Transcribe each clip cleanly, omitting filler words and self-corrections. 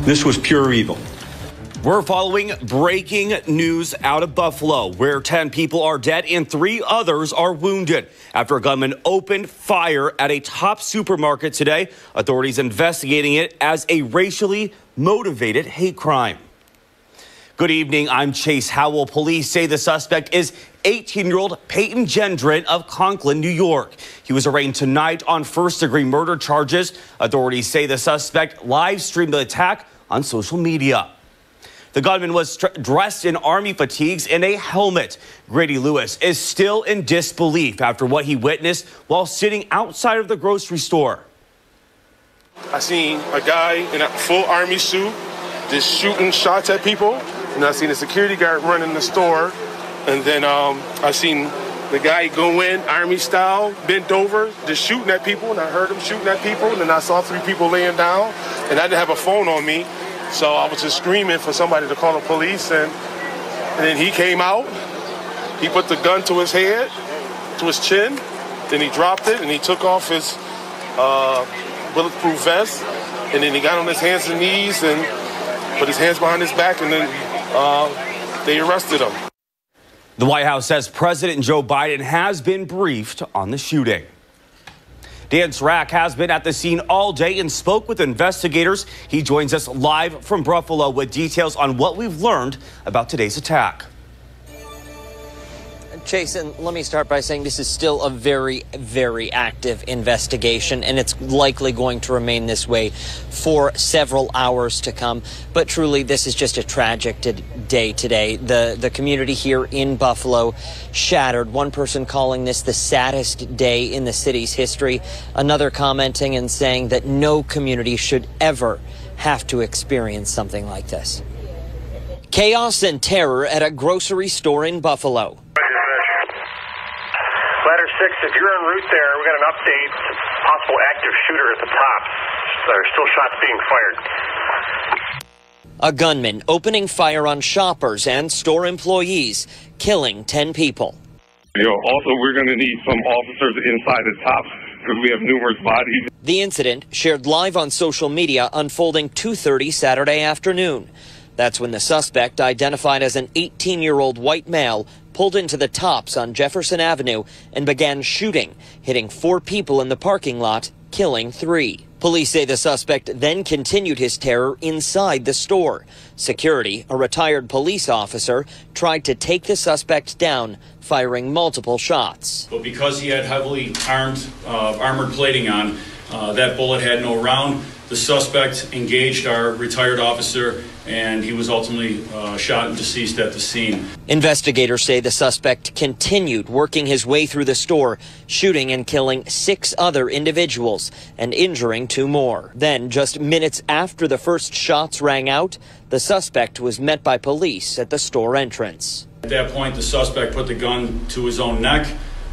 This was pure evil. We're following breaking news out of Buffalo, where 10 people are dead and 3 others are wounded after a gunman opened fire at a top supermarket today. Authorities investigating it as a racially motivated hate crime. Good evening, I'm Chase Howell. Police say the suspect is 18-year-old Peyton Gendron of Conklin, New York. He was arraigned tonight on first-degree murder charges. Authorities say the suspect live-streamed the attack on social media. The gunman was dressed in army fatigues and a helmet. Grady Lewis is still in disbelief after what he witnessed while sitting outside of the grocery store. I seen a guy in a full army suit just shooting shots at people, and I seen a security guard running the store, and then I seen the guy go in army style, bent over, just shooting at people, and I heard him shooting at people, and then I saw 3 people laying down, and I didn't have a phone on me. So I was just screaming for somebody to call the police, and then he came out. He put the gun to his head, to his chin, then he dropped it, and he took off his bulletproof vest, and then he got on his hands and knees and put his hands behind his back, and then they arrested him. The White House says President Joe Biden has been briefed on the shooting. Dan Srack has been at the scene all day and spoke with investigators. He joins us live from Buffalo with details on what we've learned about today's attack. Jason, let me start by saying this is still a very, very active investigation, and it's likely going to remain this way for several hours to come. But truly, this is just a tragic day today. The community here in Buffalo shattered. One person calling this the saddest day in the city's history. Another commenting and saying that no community should ever have to experience something like this. Chaos and terror at a grocery store in Buffalo. Ladder 6, if you're en route there, we got an update. Possible active shooter at the top. There are still shots being fired. A gunman opening fire on shoppers and store employees, killing 10 people. Also, we're going to need some officers inside the top because we have numerous bodies. The incident shared live on social media unfolding 2:30 Saturday afternoon. That's when the suspect, identified as an 18-year-old white male, pulled into the Tops on Jefferson Avenue and began shooting, hitting 4 people in the parking lot, killing 3. Police say the suspect then continued his terror inside the store. Security, a retired police officer, tried to take the suspect down, firing multiple shots. But because he had heavily armored plating on, that bullet had no round. The suspect engaged our retired officer, and he was ultimately shot and deceased at the scene. Investigators say the suspect continued working his way through the store, shooting and killing 6 other individuals and injuring 2 more. Then, just minutes after the first shots rang out, the suspect was met by police at the store entrance. At that point, the suspect put the gun to his own neck.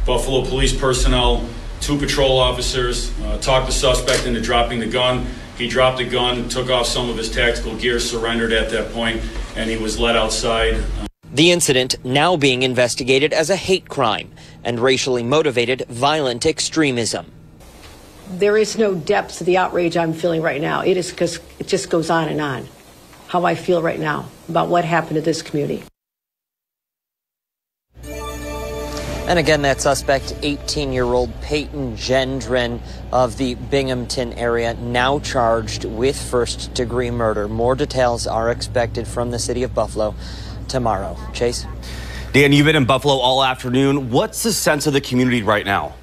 Buffalo police personnel, 2 patrol officers, talked the suspect into dropping the gun. He dropped the gun, took off some of his tactical gear, surrendered at that point, and he was led outside. The incident now being investigated as a hate crime and racially motivated violent extremism. There is no depth to the outrage I'm feeling right now. It is because it just goes on and on. How I feel right now about what happened to this community. And again, that suspect, 18-year-old Peyton Gendron of the Binghamton area, now charged with first-degree murder. More details are expected from the city of Buffalo tomorrow. Chase? Dan, you've been in Buffalo all afternoon. What's the sense of the community right now?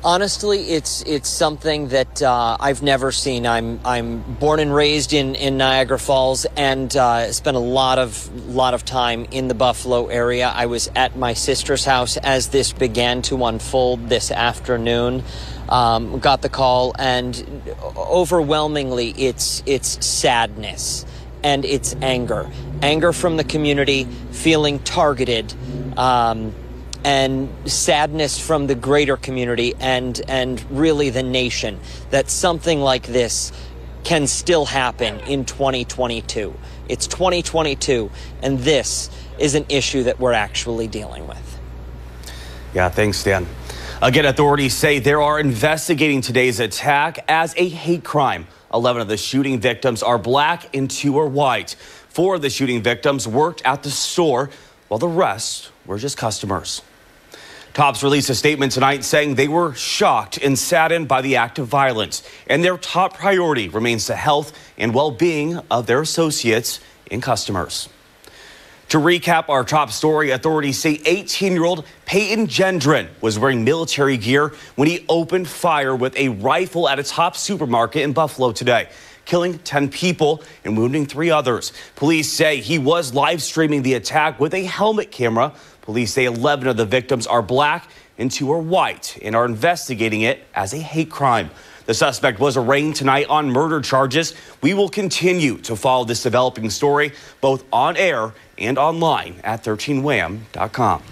Honestly, it's something that I've never seen. I'm born and raised in Niagara Falls and spent a lot of time in the Buffalo area. I was at my sister's house as this began to unfold this afternoon. Got the call, and overwhelmingly, it's sadness and it's anger from the community, feeling targeted. And sadness from the greater community and really the nation that something like this can still happen in 2022. It's 2022, and this is an issue that we're actually dealing with. Yeah, thanks, Dan. Again, authorities say they are investigating today's attack as a hate crime. 11 of the shooting victims are black and 2 are white. 4 of the shooting victims worked at the store, while the rest were just customers. Cops released a statement tonight saying they were shocked and saddened by the act of violence, and their top priority remains the health and well-being of their associates and customers. To recap our top story, authorities say 18-year-old Peyton Gendron was wearing military gear when he opened fire with a rifle at a Top supermarket in Buffalo today, killing 10 people and wounding 3 others. Police say he was live streaming the attack with a helmet camera. Police say 11 of the victims are black and 2 are white and are investigating it as a hate crime. The suspect was arraigned tonight on murder charges. We will continue to follow this developing story both on air and online at 13wham.com.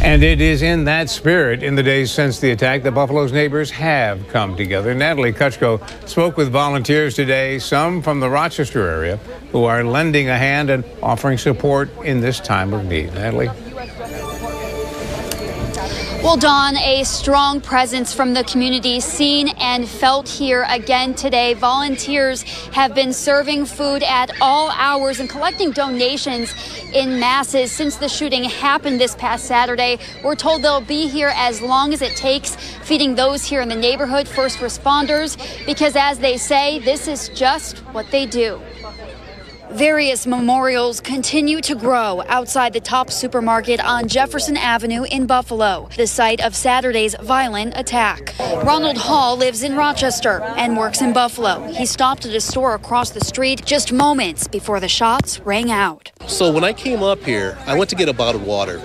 And it is in that spirit, in the days since the attack, that Buffalo's neighbors have come together. Natalie Kutchko spoke with volunteers today, some from the Rochester area, who are lending a hand and offering support in this time of need. Natalie? Well, Don, a strong presence from the community seen and felt here again today. Volunteers have been serving food at all hours and collecting donations in masses since the shooting happened this past Saturday. We're told they'll be here as long as it takes, feeding those here in the neighborhood, first responders, because as they say, this is just what they do. Various memorials continue to grow outside the Top supermarket on Jefferson Avenue in Buffalo, the site of Saturday's violent attack. Ronald Hall lives in Rochester and works in Buffalo. He stopped at a store across the street just moments before the shots rang out. So when I came up here, I went to get a bottle of water.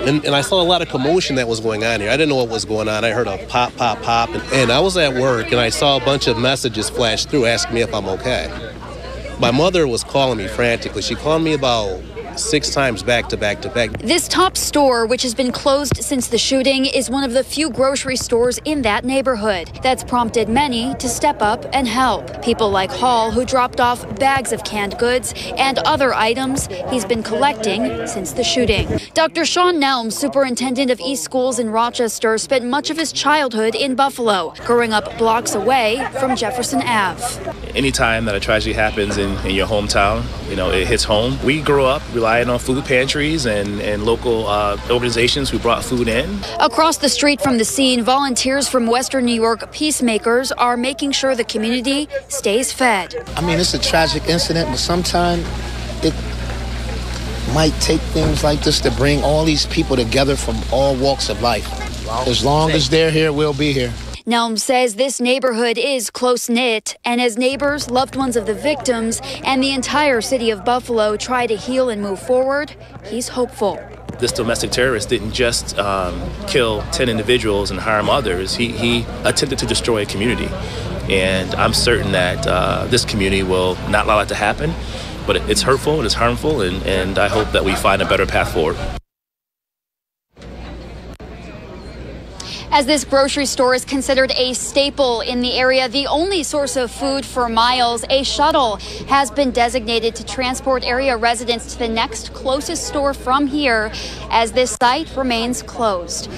And I saw a lot of commotion that was going on here. I didn't know what was going on. I heard a pop, pop, pop. And I was at work and I saw a bunch of messages flash through asking me if I'm okay. My mother was calling me frantically. She called me about 6 times back to back to back. This Top store, which has been closed since the shooting, is one of the few grocery stores in that neighborhood. That's prompted many to step up and help. People like Hall, who dropped off bags of canned goods and other items he's been collecting since the shooting. Dr. Sean Nelm, superintendent of East Schools in Rochester, spent much of his childhood in Buffalo, growing up blocks away from Jefferson Ave. Anytime that a tragedy happens in your hometown, you know, it hits home. We grew up relying on food pantries and local organizations who brought food in. Across the street from the scene, volunteers from Western New York Peacemakers are making sure the community stays fed. I mean, it's a tragic incident, but sometimes it might take things like this to bring all these people together from all walks of life. As long as they're here, we'll be here. Nelm says this neighborhood is close-knit, and as neighbors, loved ones of the victims, and the entire city of Buffalo try to heal and move forward, he's hopeful. This domestic terrorist didn't just kill 10 individuals and harm others. He attempted to destroy a community. And I'm certain that this community will not allow that to happen. But it's hurtful and it's harmful, and I hope that we find a better path forward. As this grocery store is considered a staple in the area, the only source of food for miles, a shuttle has been designated to transport area residents to the next closest store from here, as this site remains closed.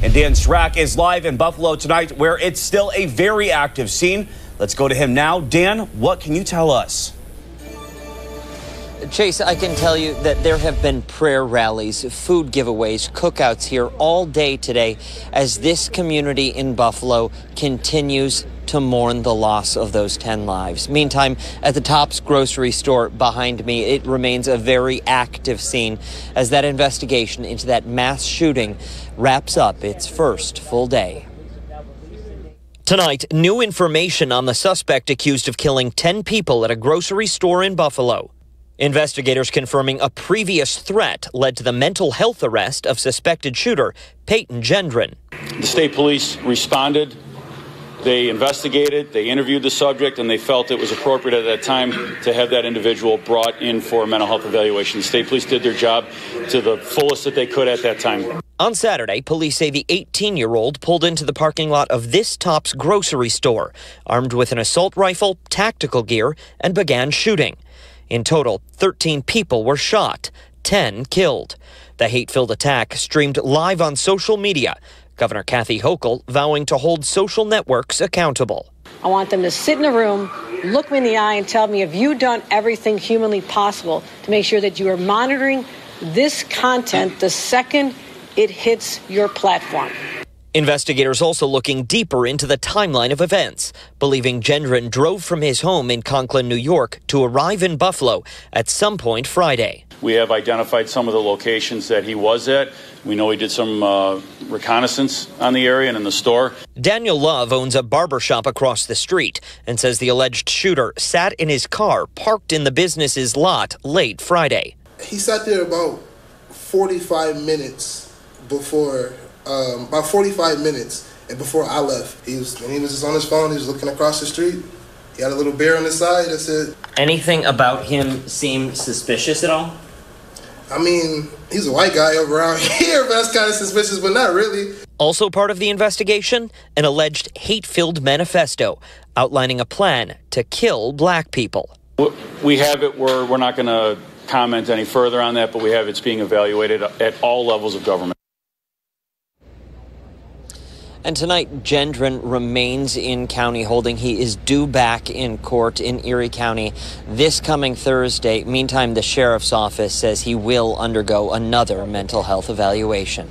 And Dan Strack is live in Buffalo tonight, where it's still a very active scene. Let's go to him now. Dan, what can you tell us? Chase, I can tell you that there have been prayer rallies, food giveaways, cookouts here all day today as this community in Buffalo continues to mourn the loss of those 10 lives. Meantime, at the Tops grocery store behind me, it remains a very active scene as that investigation into that mass shooting wraps up its first full day. Tonight, new information on the suspect accused of killing 10 people at a grocery store in Buffalo. Investigators confirming a previous threat led to the mental health arrest of suspected shooter Peyton Gendron. The state police responded. They investigated, they interviewed the subject, and they felt it was appropriate at that time to have that individual brought in for a mental health evaluation. The state police did their job to the fullest that they could at that time. On Saturday, police say the 18-year-old pulled into the parking lot of this Tops grocery store, armed with an assault rifle, tactical gear, and began shooting. In total, 13 people were shot, 10 killed. The hate-filled attack streamed live on social media. Governor Kathy Hochul vowing to hold social networks accountable. I want them to sit in a room, look me in the eye, and tell me, have you done everything humanly possible to make sure that you are monitoring this content the second it hits your platform? Investigators also looking deeper into the timeline of events, believing Gendron drove from his home in Conklin, New York, to arrive in Buffalo at some point Friday. We have identified some of the locations that he was at. We know he did some reconnaissance on the area and in the store. Daniel Love owns a barbershop across the street and says the alleged shooter sat in his car parked in the business's lot late Friday. He sat there about 45 minutes before, and before I left. He was just on his phone. He was looking across the street. He had a little bear on his side. That's it. Anything about him seem suspicious at all? I mean, he's a white guy over around here, but that's kind of suspicious, but not really. Also part of the investigation, an alleged hate-filled manifesto outlining a plan to kill black people. We have it. We're not going to comment any further on that, but we have it's being evaluated at all levels of government. And tonight, Gendron remains in county holding. He is due back in court in Erie County this coming Thursday. Meantime, the sheriff's office says he will undergo another mental health evaluation.